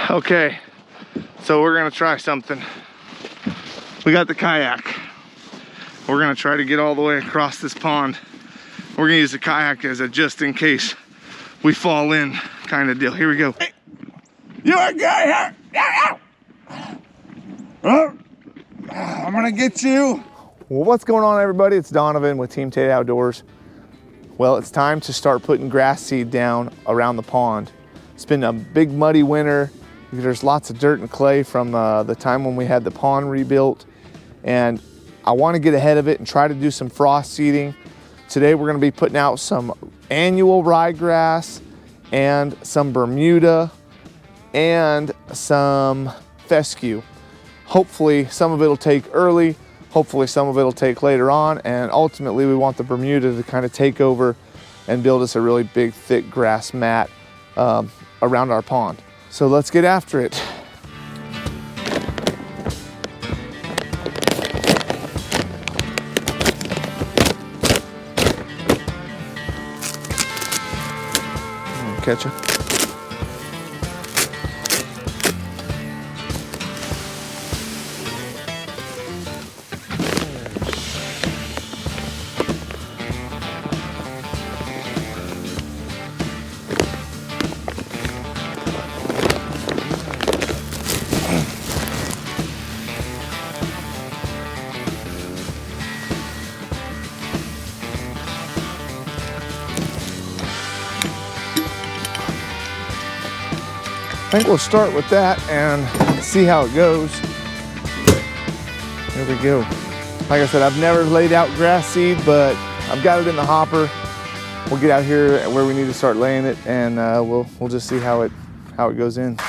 Okay, so we're gonna try something. We got the kayak. We're gonna try to get all the way across this pond. We're gonna use the kayak as a just in case we fall in kind of deal. Here we go. Hey, you're a guy here. I'm gonna get you. Well, what's going on, everybody? It's Donovan with Team Tate Outdoors. Well, it's time to start putting grass seed down around the pond. It's been a big muddy winter. There's lots of dirt and clay from the time when we had the pond rebuilt, and I want to get ahead of it and try to do some frost seeding. Today we're going to be putting out some annual ryegrass and some Bermuda and some fescue. Hopefully some of it'll take early, hopefully some of it'll take later on, and ultimately we want the Bermuda to kind of take over and build us a really big thick grass mat around our pond. So let's get after it. Catch you. I think we'll start with that and see how it goes. There we go. Like I said, I've never laid out grass seed, but I've got it in the hopper. We'll get out here where we need to start laying it, and we'll just see how it goes in.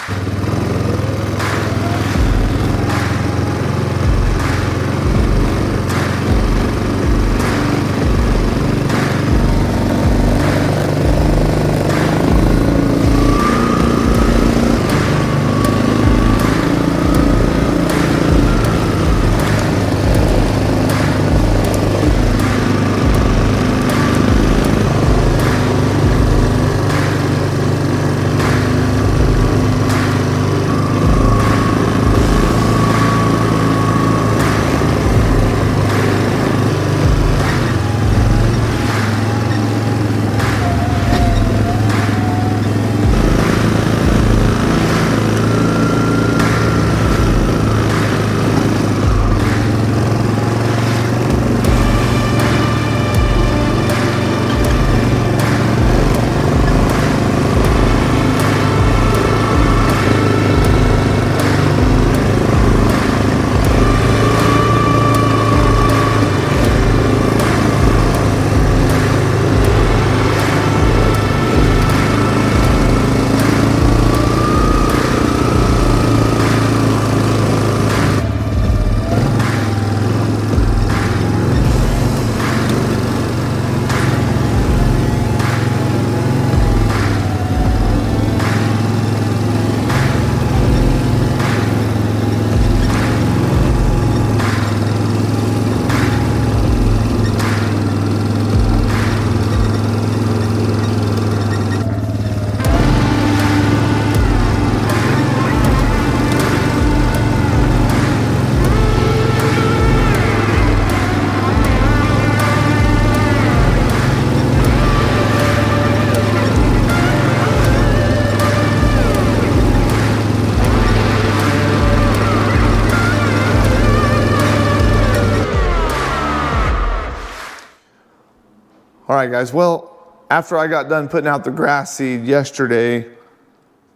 All right, guys, well, after I got done putting out the grass seed yesterday,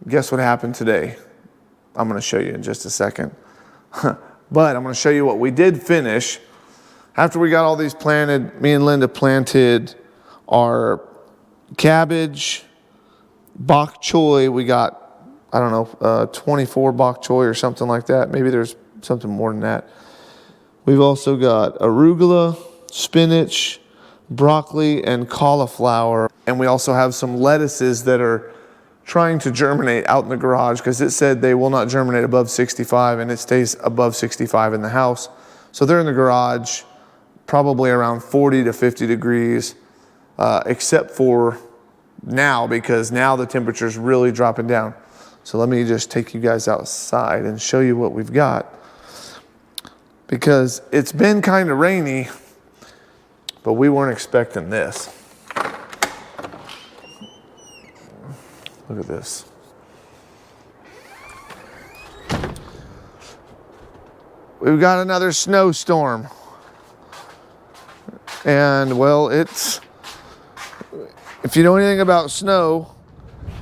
guess what happened today? I'm gonna show you in just a second. But I'm gonna show you what we did finish. After we got all these planted, me and Linda planted our cabbage, bok choy. We got, I don't know, 24 bok choy or something like that. Maybe there's something more than that. We've also got arugula, spinach, broccoli, and cauliflower. And we also have some lettuces that are trying to germinate out in the garage because it said they will not germinate above 65, and it stays above 65 in the house. So they're in the garage, probably around 40 to 50 degrees, except for now, because now the temperature's really dropping down. So let me just take you guys outside and show you what we've got. Because it's been kind of rainy, but we weren't expecting this. Look at this. We've got another snowstorm. And well, if you know anything about snow,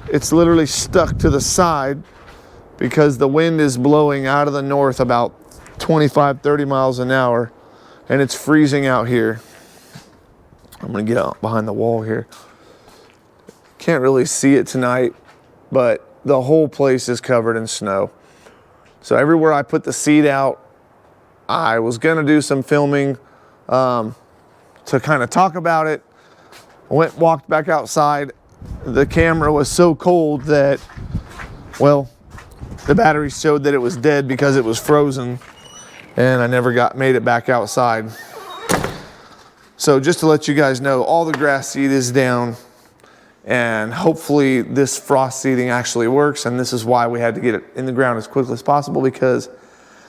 it's literally stuck to the side because the wind is blowing out of the north about 25, 30 miles an hour, and it's freezing out here. I'm gonna get out behind the wall here. Can't really see it tonight, but the whole place is covered in snow. So everywhere I put the seed out, I was gonna do some filming to kind of talk about it. Walked back outside. The camera was so cold that, well, the battery showed that it was dead because it was frozen, and I never made it back outside. So just to let you guys know, all the grass seed is down, and hopefully this frost seeding actually works, and this is why we had to get it in the ground as quickly as possible, because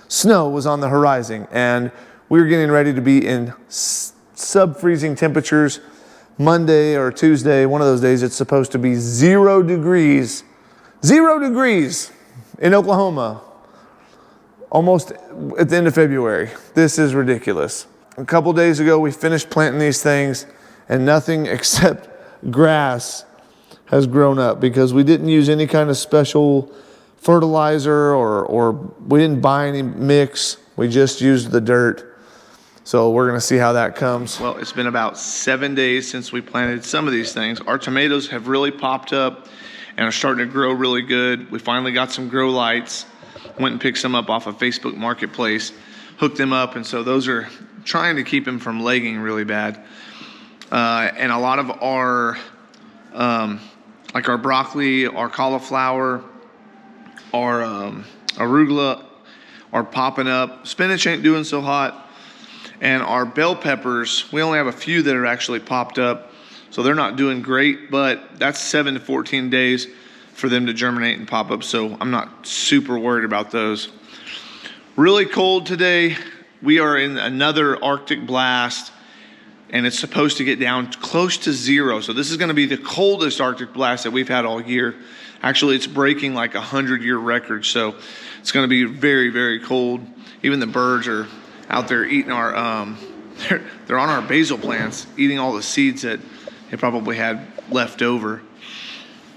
snow was on the horizon, and we were getting ready to be in sub-freezing temperatures. Monday or Tuesday, one of those days, it's supposed to be 0 degrees. 0 degrees in Oklahoma, almost at the end of February. This is ridiculous. A couple days ago, we finished planting these things, and nothing except grass has grown up because we didn't use any kind of special fertilizer or we didn't buy any mix. We just used the dirt. So we're gonna see how that comes. Well, it's been about 7 days since we planted some of these things. Our tomatoes have really popped up and are starting to grow really good. We finally got some grow lights. Went and picked some up off of Facebook Marketplace, hooked them up, and so those are trying to keep them from lagging really bad. And a lot of our, like our broccoli, our cauliflower, our arugula are popping up. Spinach ain't doing so hot. And our bell peppers, we only have a few that are actually popped up, so they're not doing great, but that's 7 to 14 days for them to germinate and pop up, so I'm not super worried about those. Really cold today. We are in another Arctic blast, and it's supposed to get down close to 0, so this is gonna be the coldest Arctic blast that we've had all year. Actually, it's breaking like a 100-year record, so it's gonna be very, very cold. Even the birds are out there eating our, they're on our basil plants, eating all the seeds that they probably had left over.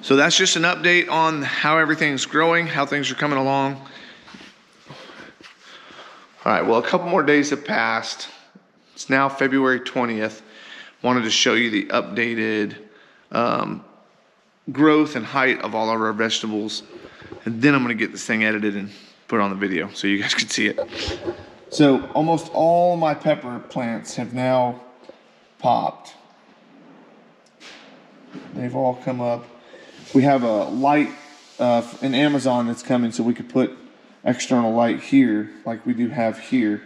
So that's just an update on how everything's growing, how things are coming along. All right, well, a couple more days have passed. It's now February 20th. Wanted to show you the updated growth and height of all of our vegetables. And then I'm gonna get this thing edited and put it on the video so you guys can see it. So almost all my pepper plants have now popped. They've all come up. We have a light in Amazon that's coming, so we could put external light here like we do have here.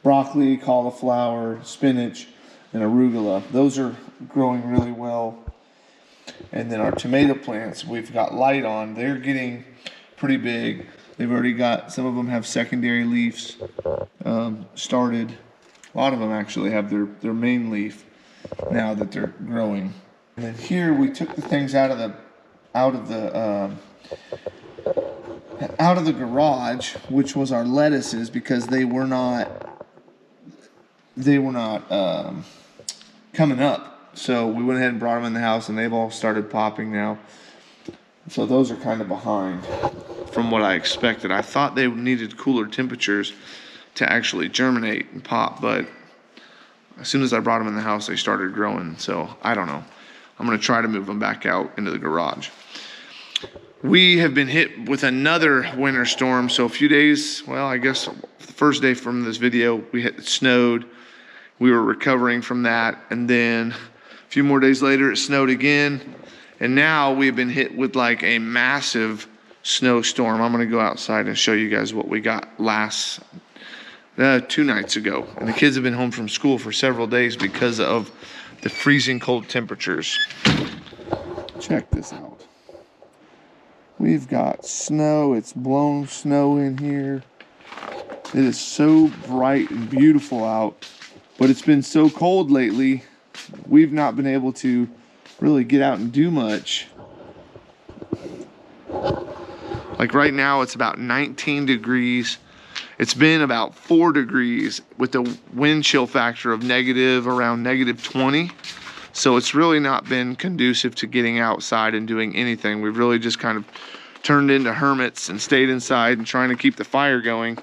Broccoli, cauliflower, spinach, and arugula. Those are growing really well. And then our tomato plants, we've got light on. They're getting pretty big. They've already got, some of them have secondary leaves started. A lot of them actually have their main leaf now that they're growing. And then here we took the things out of the garage, which was our lettuces, because they were not coming up. So we went ahead and brought them in the house, and they've all started popping now. So those are kind of behind from what I expected. I thought they needed cooler temperatures to actually germinate and pop, but as soon as I brought them in the house, they started growing. So I don't know. I'm gonna try to move them back out into the garage. We have been hit with another winter storm. So a few days, well, I guess the first day from this video, it snowed. We were recovering from that. And then a few more days later, it snowed again. And now we've been hit with like a massive snowstorm. I'm gonna go outside and show you guys what we got 2 nights ago. And the kids have been home from school for several days because of the freezing cold temperatures. Check this out. We've got snow. It's blown snow in here. It is so bright and beautiful out, but it's been so cold lately, we've not been able to really get out and do much. Like right now, it's about 19 degrees. It's been about 4 degrees with the wind chill factor of around negative 20. So it's really not been conducive to getting outside and doing anything. We've really just kind of turned into hermits and stayed inside and trying to keep the fire going,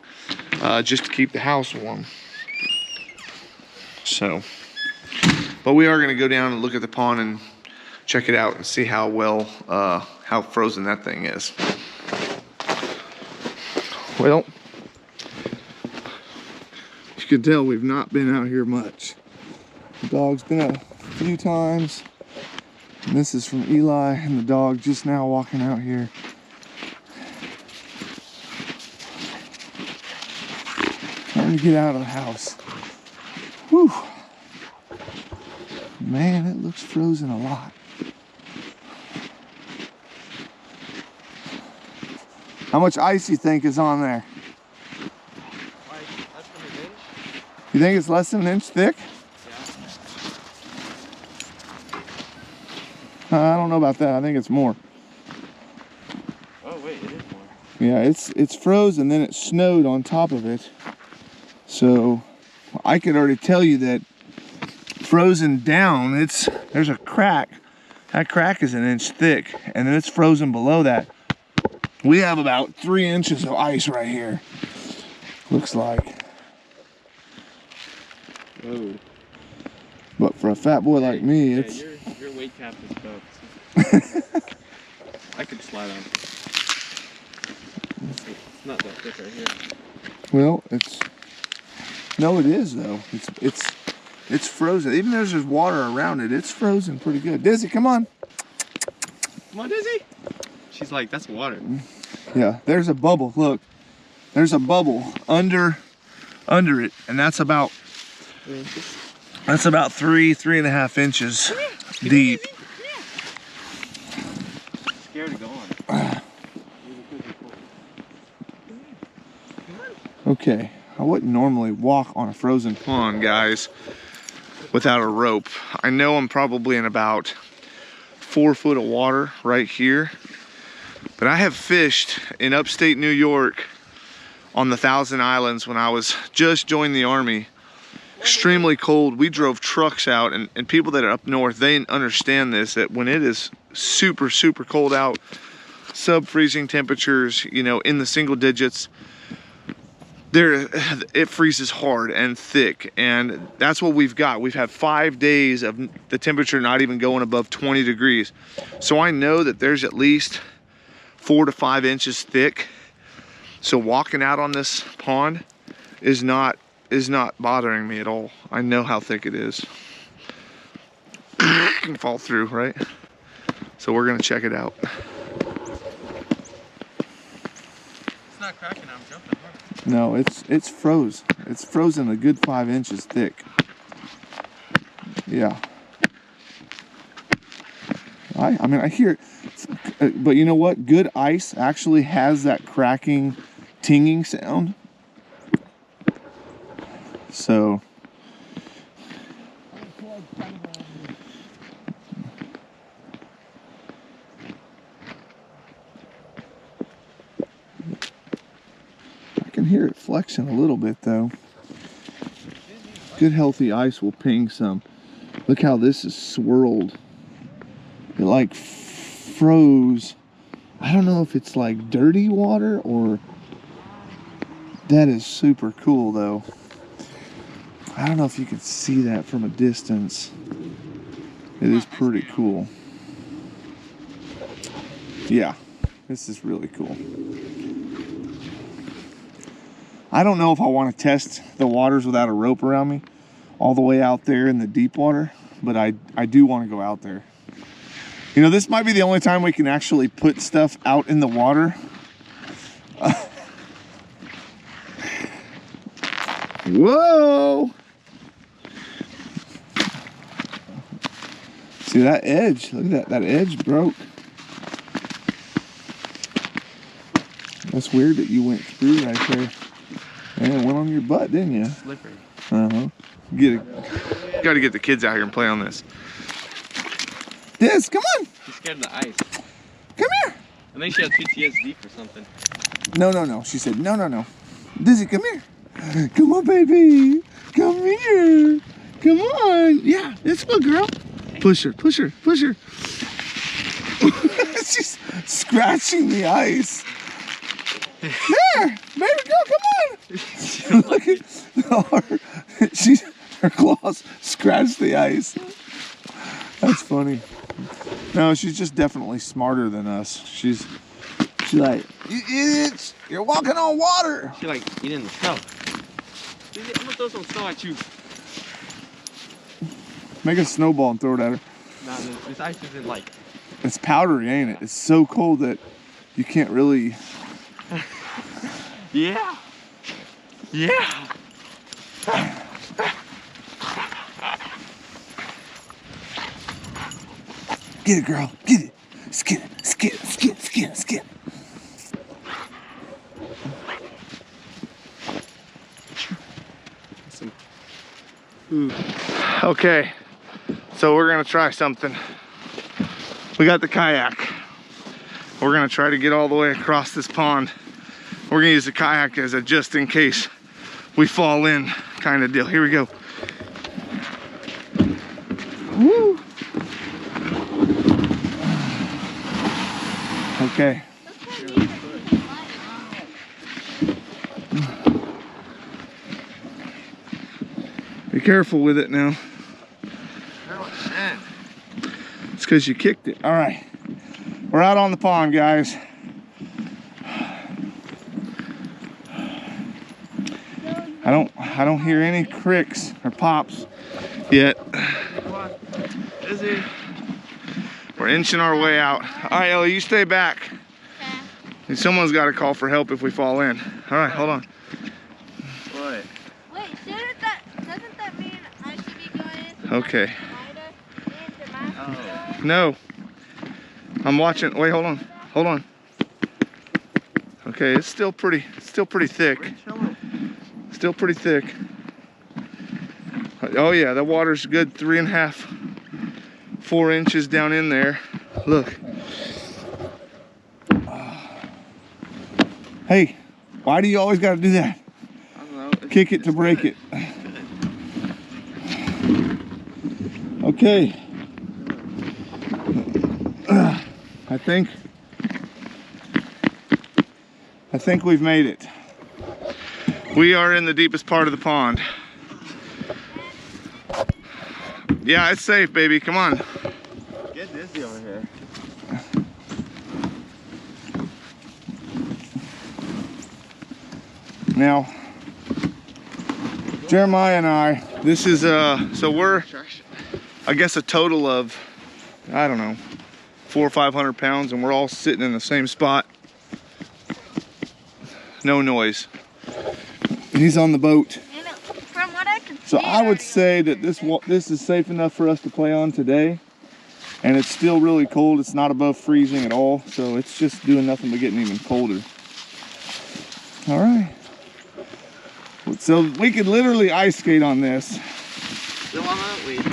just to keep the house warm. So, but we are gonna go down and look at the pond and check it out and see how how frozen that thing is. Well, you can tell we've not been out here much. The dog's been a few times, and this is from Eli and the dog just now walking out here. Trying to get out of the house. Whew. Man, it looks frozen a lot. How much ice you think is on there? You think it's less than an inch thick? I don't know about that. I think it's more. Oh wait, it is more. Yeah, it's frozen, then it snowed on top of it. So I could already tell you that frozen down, there's a crack. That crack is an inch thick, and then it's frozen below that. We have about 3 inches of ice right here. Looks like. Whoa. But for a fat boy like me, yeah, it's... Your weight cap is buffed. I could slide on. It's not that thick right here. Well, no, it is though. It's frozen. Even though there's water around it, it's frozen pretty good. Dizzy, come on. Come on, Dizzy. She's like, that's water. Yeah, there's a bubble. Look, there's a bubble under it, and that's about 3.5 inches deep. Scared to go on. Okay, I wouldn't normally walk on a frozen pond, guys, without a rope. I know I'm probably in about 4 foot of water right here, but I have fished in upstate New York on the Thousand Islands when I was just joined the Army. Extremely cold. We drove trucks out, and people that are up north, they understand this, that when it is super, super cold out, sub-freezing temperatures, you know, in the single digits, it freezes hard and thick, and that's what we've got. We've had 5 days of the temperature not even going above 20 degrees. So I know that there's at least 4 to 5 inches thick. So walking out on this pond is not bothering me at all. I know how thick it is. It can fall through, right? So we're gonna check it out. It's not cracking, I'm jumping hard. No, it's froze. It's frozen a good 5 inches thick. Yeah. I mean, I hear it, but you know what? Good ice actually has that cracking, tinging sound. So I can hear it flexing a little bit though. Good healthy ice will ping some. Look how this is swirled. It like froze. I don't know if it's like dirty water or... That is super cool though. I don't know if you can see that from a distance. It is pretty cool. Yeah, this is really cool. I don't know if I want to test the waters without a rope around me all the way out there in the deep water, but I do want to go out there. You know, this might be the only time we can actually put stuff out in the water. Whoa! See that edge? Look at that. That edge broke. That's weird that you went through right there. And it went on your butt, didn't you? Slippery. Get it. Got to get the kids out here and play on this. Diz, come on. She's scared of the ice. Come here. I think she has PTSD for something. No. She said, no. Dizzy, come here. Come on, baby. Come here. Come on. Yeah, it's a good girl. Push her. She's scratching the ice. There, baby girl, come on. Look at her claws scratched the ice. That's funny. No, she's just definitely smarter than us. She's like, you idiots, you're walking on water. She like eating the snow. I'm gonna throw some snow at you. Make a snowball and throw it at her. Nah, this ice isn't like. It's powdery, ain't it? It's so cold that you can't really. Yeah. Get it, girl. Get it. Skin it. Okay, so we're gonna try something. We got the kayak. We're gonna try to get all the way across this pond. We're gonna use the kayak as a just in case we fall in kind of deal. Here we go. Woo! Okay. Be careful with it now. It's because you kicked it. All right. We're out on the pond, guys. I don't hear any cricks or pops yet. Izzy. We're inching our way out. All right, Ellie, you stay back. And someone's got to call for help if we fall in. All right, hold on. What? Wait, doesn't that mean I should be going into Okay. Oh. No. I'm watching. Wait, hold on. Okay, it's still pretty thick. Still pretty thick. Oh yeah, the water's good 3.5, 4 inches down in there. Look. Hey, why do you always got to do that? I don't know. Kick it to break it. Okay. I think we've made it. We are in the deepest part of the pond. Yeah, it's safe, baby. Come on. Get Dizzy over here. Now, Jeremiah and I, this is so we're, I guess, a total of, I don't know, 400 or 500 pounds, and we're all sitting in the same spot. No noise. He's on the boat. You know, from what I can see. So I would say that this is safe enough for us to play on today, and it's still really cold. It's not above freezing at all, so it's just doing nothing but getting even colder. All right. So we could literally ice skate on this. Still on that weed.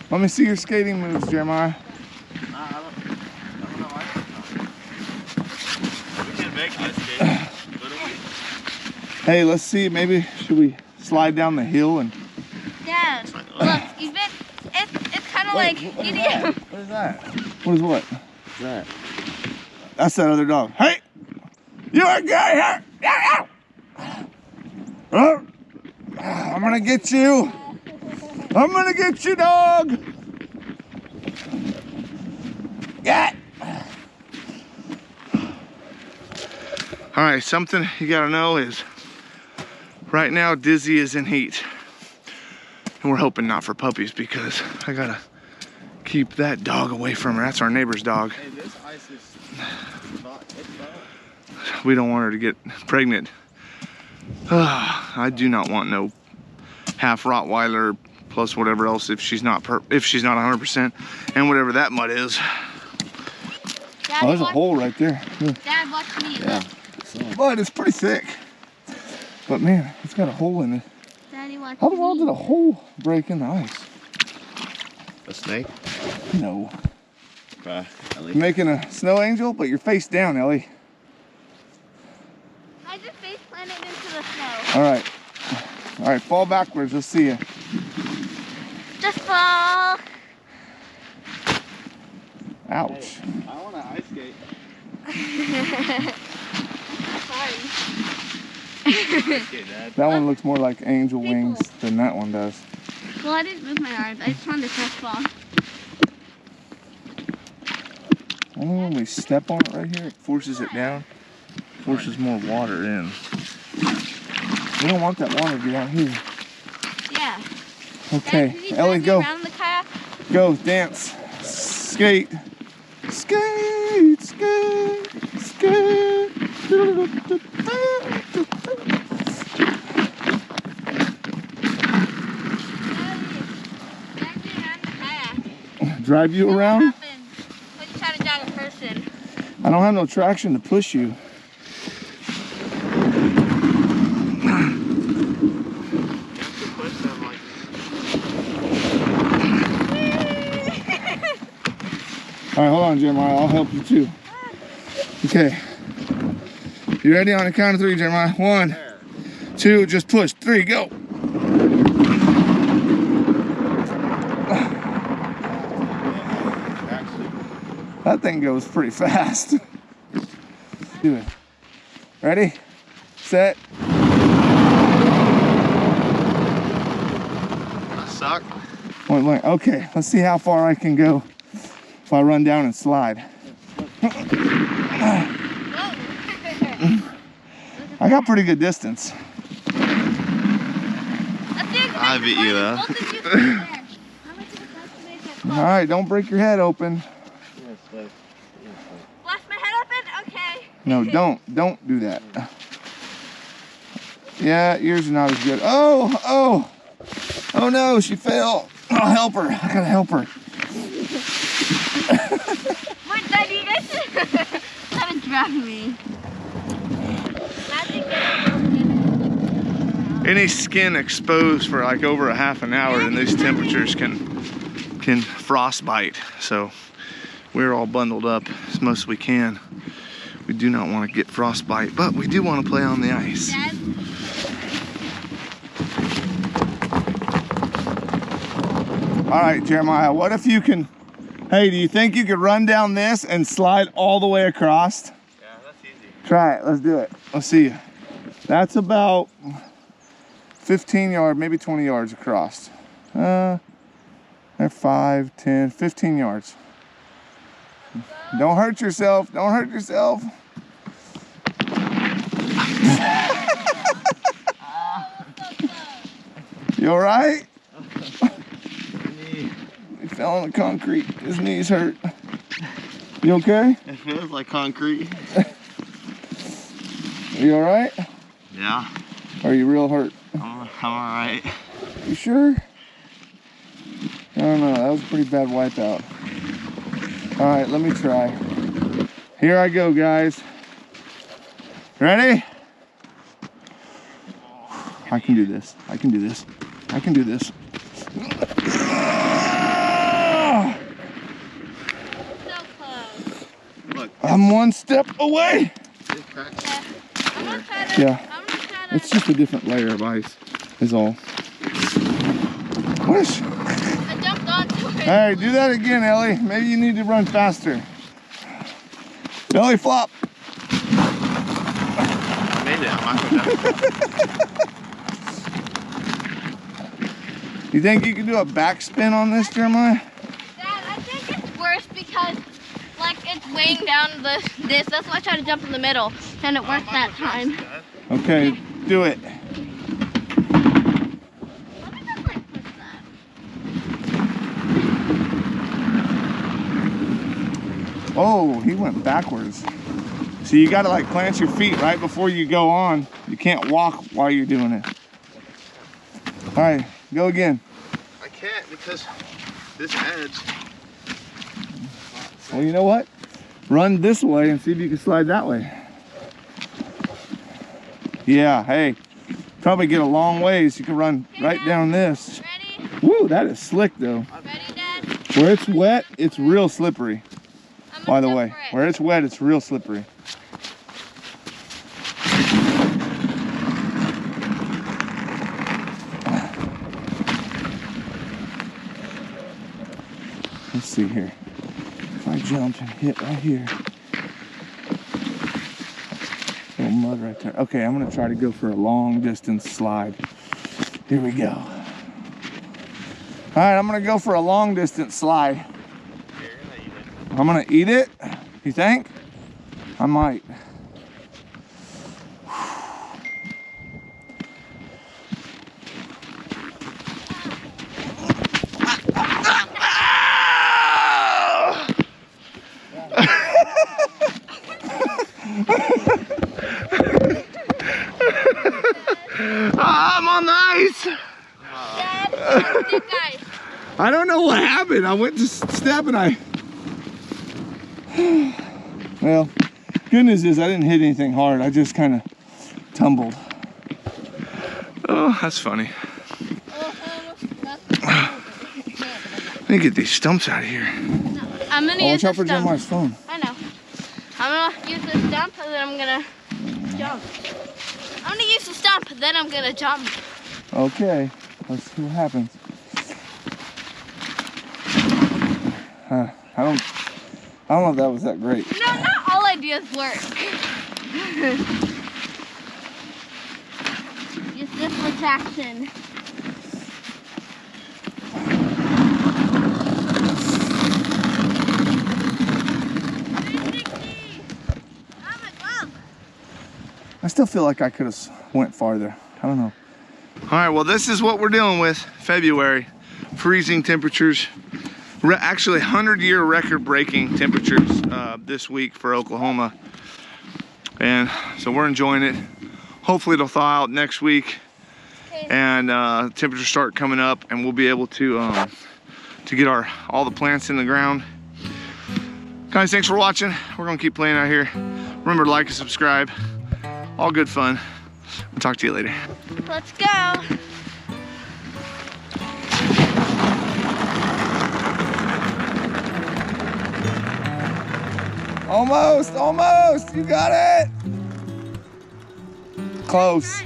Let me see your skating moves, Jeremiah. I don't know why. We can make ice skating. Hey, let's see. Maybe should we slide down the hill and? Dad, look, it's kind of like idiot. What is that? What is what? What's that? That's that other dog. Hey, you a guy here? Yeah. I'm gonna get you. I'm gonna get you, dog. Yeah. All right, something you gotta know is right now Dizzy is in heat. And we're hoping not for puppies because I gotta keep that dog away from her. That's our neighbor's dog. Hey, this ice is not. We don't want her to get pregnant. I do not want no half Rottweiler plus whatever else if she's not 100%, and whatever that mud is. Dad, Oh, there's a hole right there. Dad, watch me. Yeah. But it's pretty thick. But man, it's got a hole in it. Daddy, watch How the world me. did a hole break in the ice? A snake? No. Ellie. You're making a snow angel, but you're face down, Ellie. I just face planted into the snow. All right. All right, fall backwards. Let's see you. Just fall. Ouch. I want to ice skate. Sorry. Ice skate, Dad. That one looks more like angel wings than that one does. Well, I didn't move my arms. I just wanted to test fall. Only when we step on it right here, it forces it down. Forces more water in. We don't want that water to get out here. Yeah. Okay, Dad, can you Ellie, drive me go. around the kayak? Go, dance. Skate. Skate, skate, skate. Drive you around? What happens when you try to drive a person? I don't have no traction to push you. All right, hold on, Jeremiah. I'll help you too. Okay. You ready? On the count of 3, Jeremiah. 1, 2, just push. 3, go. That thing goes pretty fast. Do it. Ready? Set. I suck. Point blank. Okay, let's see how far I can go if I run down and slide. I got pretty good distance. I beat you though. All right, don't break your head open. Blast my head open? Okay. No, don't do that. Yeah, yours is not as good. Oh no, she fell. I'll help her. I gotta help her. Wait, Dad, you guys haven't dragged me. Any skin exposed for like over a half an hour in these temperatures can frostbite. So we're all bundled up as much as we can. We do not want to get frostbite, but we do want to play on the ice. Dad? All right, Jeremiah, what if you can, hey, do you think you could run down this and slide all the way across? Yeah, that's easy. Try it, let's do it. Let's see. That's about 15 yards, maybe 20 yards across. They're 5, 10, 15 yards. Don't hurt yourself, don't hurt yourself. You all right? He fell on the concrete, his knees hurt. You okay? It feels like concrete. You all right? Yeah, Or are you real hurt? I'm alright. You sure? I don't know, that was a pretty bad wipeout. All right, let me try. Here I go, guys. Ready? I can do this. I can do this. I can do this. So close. Look, I'm one step away. it cracks. Yeah. I'm gonna try to. Yeah. I'm gonna try to. It's just a different layer of ice, is all. Push. I jumped onto it. All right, do that again, Ellie. Maybe you need to run faster. Belly flop. I made it. I'm not gonna You think you can do a backspin on this, Jeremiah? Dad, I think it's worse because, like, it's weighing down this. That's why I tried to jump in the middle, and it worked that time. Okay, do it. Let me just, like, push that. Oh, he went backwards. So you gotta like plant your feet right before you go on. You can't walk while you're doing it. All right, go again. I can't because this edge. Well, you know what? Run this way and see if you can slide that way. Yeah, hey, probably get a long ways. You can run right down this. Ready? Woo, that is slick though. Ready, Dad? Where it's wet, it's real slippery. I'm By the gonna way, jump for it. where it's wet, it's real slippery. Let's see here. If I jump and hit right here. Little mud right there. Okay, I'm gonna try to go for a long distance slide. Here we go. All right, I'm gonna go for a long distance slide. I'm gonna eat it. You think? I might. I'm on the ice. Dad, you guys. I don't know what happened. I went to step and I... Well, good news is I didn't hit anything hard. I just kind of tumbled. Oh, that's funny. Let me get these stumps out of here. I'm gonna Oh, use watch out the for stump. Jeremiah's phone. I know. I'm gonna use the stump and then I'm gonna jump. I'm gonna use the stump, then I'm gonna jump. Okay, let's see what happens. I don't know if that was that great. No, not all ideas work. Use this for traction. I still feel like I could have went farther. I don't know. All right, well, this is what we're dealing with. February, freezing temperatures. Actually, 100-year record-breaking temperatures this week for Oklahoma. And so we're enjoying it. Hopefully it'll thaw out next week. And temperatures start coming up and we'll be able to get all the plants in the ground. Guys, thanks for watching. We're gonna keep playing out here. Remember to like and subscribe. All good fun. We'll talk to you later. Let's go. Almost, almost. You got it. Close.